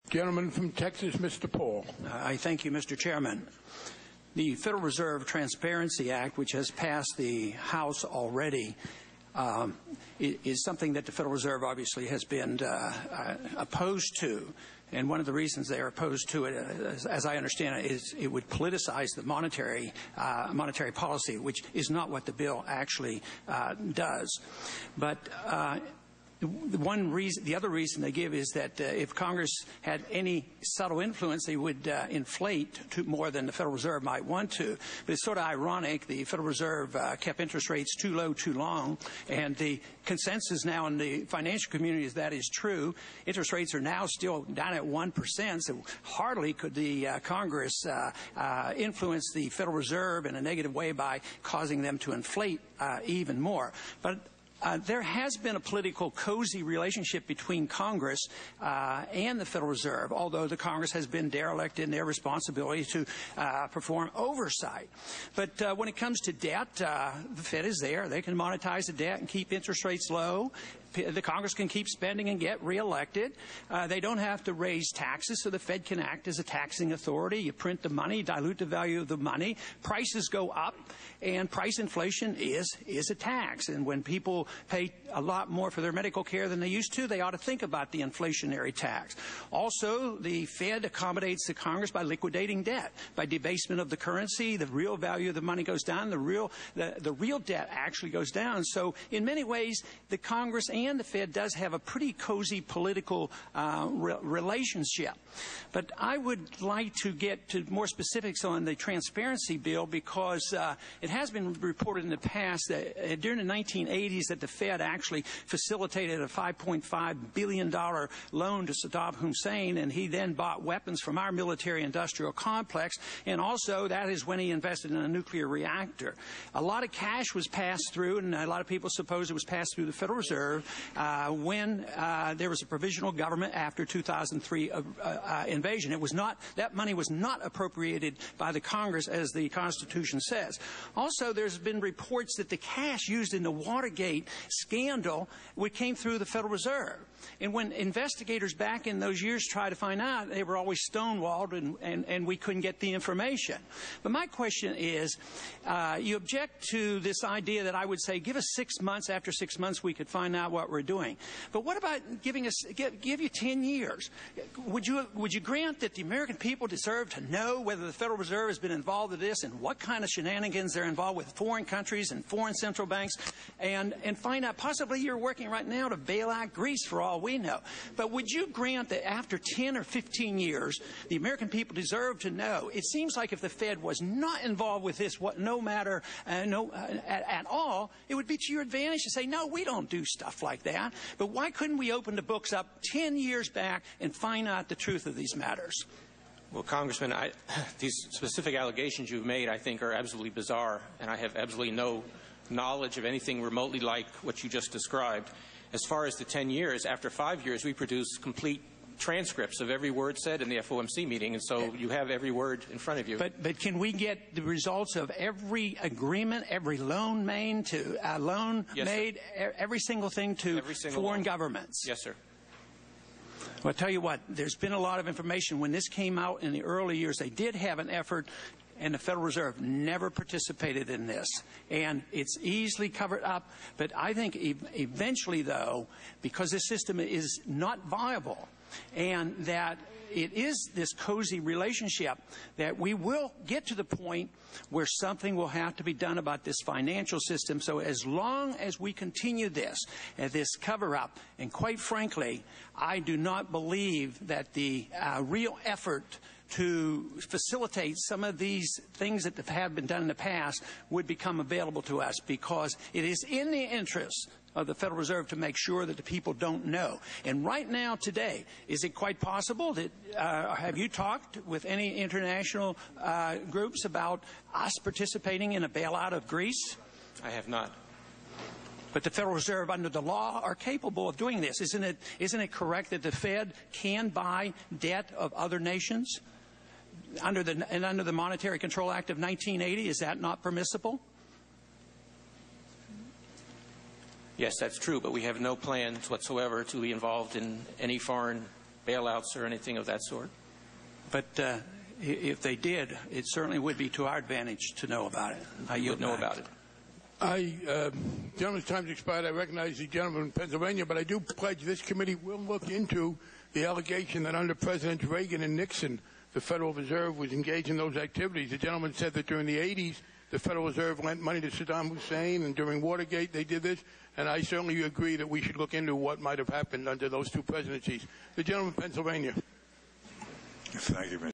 Gentleman from Texas, Mr. Paul. I thank you, Mr. Chairman. The Federal Reserve Transparency Act, which has passed the House already, is something that the Federal Reserve obviously has been opposed to. And one of the reasons they are opposed to it, as I understand it, is it would politicize the monetary policy, which is not what the bill actually does. But the other reason they give is that if Congress had any subtle influence, they would inflate more than the Federal Reserve might want to. But it's sort of ironic. The Federal Reserve kept interest rates too low too long, and the consensus now in the financial community is that is true. Interest rates are now still down at 1%, so hardly could the Congress influence the Federal Reserve in a negative way by causing them to inflate even more. But there has been a political cozy relationship between Congress and the Federal Reserve, although the Congress has been derelict in their responsibility to perform oversight. But when it comes to debt, the Fed is there. They can monetize the debt and keep interest rates low. The Congress can keep spending and get reelected. They don't have to raise taxes, so the Fed can act as a taxing authority. You print the money, dilute the value of the money. Prices go up, and price inflation is a tax. And when people pay a lot more for their medical care than they used to, they ought to think about the inflationary tax. Also, the Fed accommodates the Congress by liquidating debt. By debasement of the currency, the real value of the money goes down. The real debt actually goes down. So in many ways, the Congress and the Fed does have a pretty cozy political relationship. But I would like to get to more specifics on the transparency bill, because it has been reported in the past that during the 1980s that the Fed actually facilitated a $5.5 billion loan to Saddam Hussein, and he then bought weapons from our military-industrial complex, and also that is when he invested in a nuclear reactor. A lot of cash was passed through, and a lot of people suppose it was passed through the Federal Reserve when there was a provisional government after 2003 invasion. It was not, that money was not appropriated by the Congress as the Constitution says. Also, there's been reports that the cash used in the Watergate scandal came through the Federal Reserve. And when investigators back in those years tried to find out, they were always stonewalled, and we couldn't get the information. But my question is, you object to this idea that I would say, give us 6 months. After 6 months, we could find out what we're doing. But what about give you 10 years? Would you grant that the American people deserve to know whether the Federal Reserve has been involved in this and what kind of shenanigans they're involved with foreign countries and foreign central banks, and find out possibly you're working right now to bail out Greece for all we know. But would you grant that after 10 or 15 years, the American people deserve to know? It seems like if the Fed was not involved with this, at all, it would be to your advantage to say, no, we don't do stuff like that. But why couldn't we open the books up 10 years back and find out the truth of these matters? Well, Congressman, these specific allegations you've made, I think, are absolutely bizarre, and I have absolutely no knowledge of anything remotely like what you just described. As far as the 10 years, after 5 years, we produce complete transcripts of every word said in the FOMC meeting, and so you have every word in front of you. But can we get the results of every agreement, every loan made to every single thing to foreign governments? Yes, sir. Well, I'll tell you what, there's been a lot of information. When this came out in the early years, they did have an effort, and the Federal Reserve never participated in this. And it's easily covered up. But I think eventually, though, because this system is not viable, and that it is this cozy relationship, that we will get to the point where something will have to be done about this financial system. So as long as we continue this cover-up, and quite frankly, I do not believe that the real effort to facilitate some of these things that have been done in the past would become available to us, because it is in the interest of the Federal Reserve to make sure that the people don't know. And right now, today, is it quite possible that, have you talked with any international groups about us participating in a bailout of Greece? I have not. But the Federal Reserve, under the law, are capable of doing this. Isn't it correct that the Fed can buy debt of other nations? Under the Monetary Control Act of 1980, is that not permissible? Yes, that's true, but we have no plans whatsoever to be involved in any foreign bailouts or anything of that sort. But if they did, it certainly would be to our advantage to know about it. You would know about it. Gentleman's time's expired. I recognize the gentleman in Pennsylvania, but I do pledge this committee will look into the allegation that under Presidents Reagan and Nixon, the Federal Reserve was engaged in those activities. The gentleman said that during the 80s, the Federal Reserve lent money to Saddam Hussein, and during Watergate they did this, and I certainly agree that we should look into what might have happened under those two presidencies. The gentleman in Pennsylvania. Thank you, Mr.